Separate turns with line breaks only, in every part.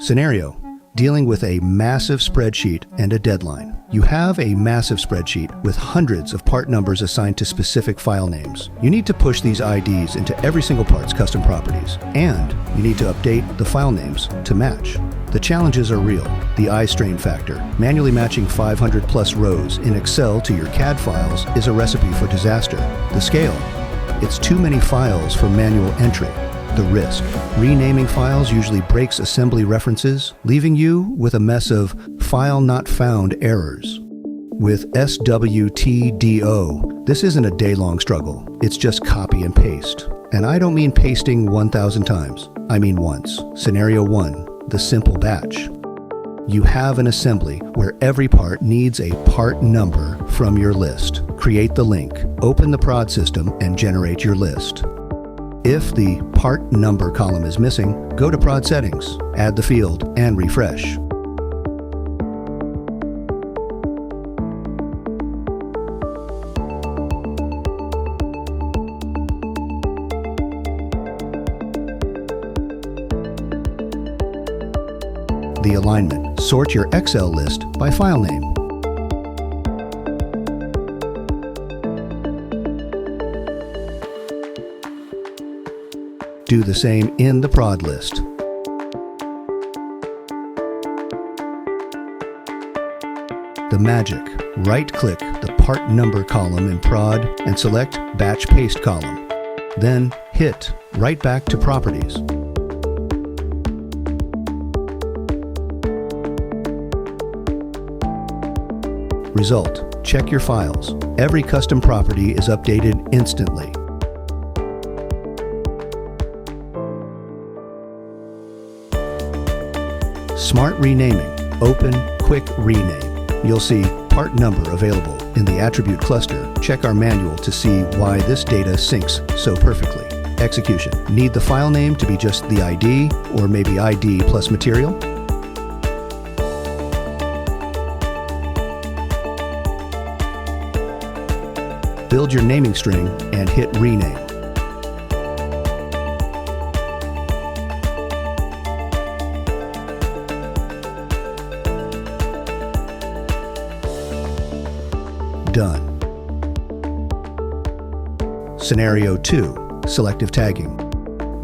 Scenario: dealing with a massive spreadsheet and a deadline. You have a massive spreadsheet with hundreds of part numbers assigned to specific file names. You need to push these IDs into every single part's custom properties, and you need to update the file names to match. The challenges are real. The eye strain factor. Manually matching 500 plus rows in Excel to your CAD files is a recipe for disaster. The scale. It's too many files for manual entry. The risk. Renaming files usually breaks assembly references, leaving you with a mess of file not found errors. With SWTDO, this isn't a day-long struggle. It's just copy and paste. And I don't mean pasting 1,000 times. I mean once. Scenario 1, the simple batch. You have an assembly where every part needs a part number from your list. Create the link, open the prod system, and generate your list. If the part number column is missing, go to prod settings, add the field, and refresh. The alignment. Sort your Excel list by file name. Do the same in the prod list. The magic. Right-click the part number column in prod and select Batch Paste column. Then hit Right Back to Properties. Result. Check your files. Every custom property is updated instantly. Smart renaming. Open Quick Rename. You'll see part number available in the attribute cluster. Check our manual to see why this data syncs so perfectly. Execution. Need the file name to be just the ID, or maybe ID plus material? Build your naming string and hit Rename. Done. Scenario 2, Selective Tagging.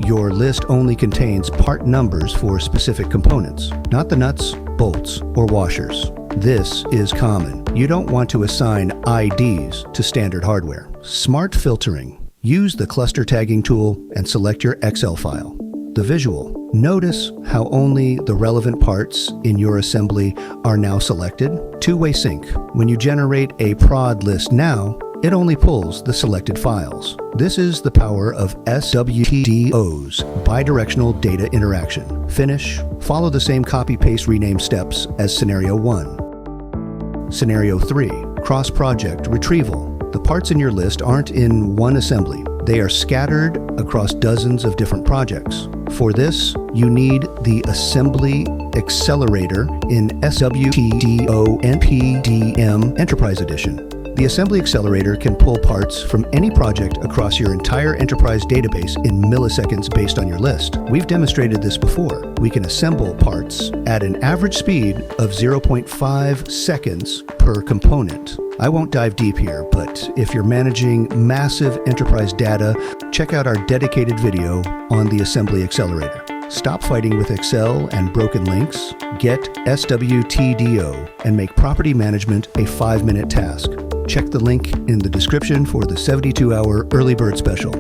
Your list only contains part numbers for specific components, not the nuts, bolts, or washers. This is common. You don't want to assign IDs to standard hardware. Smart filtering. Use the cluster tagging tool and select your Excel file. The visual. Notice how only the relevant parts in your assembly are now selected. Two-way sync. When you generate a prod list now, it only pulls the selected files. This is the power of SWTDO's bidirectional data interaction. Finish. Follow the same copy-paste rename steps as Scenario 1. Scenario 3, cross-project retrieval. The parts in your list aren't in one assembly. They are scattered across dozens of different projects. For this, you need the Assembly Accelerator in SWTDO EntPDM Enterprise Edition. The Assembly Accelerator can pull parts from any project across your entire enterprise database in milliseconds based on your list. We've demonstrated this before. We can assemble parts at an average speed of 0.5 seconds per component. I won't dive deep here, but if you're managing massive enterprise data, check out our dedicated video on the Assembly Accelerator. Stop fighting with Excel and broken links, get SWTDO, and make property management a 5-minute task. Check the link in the description for the 72-hour early bird special.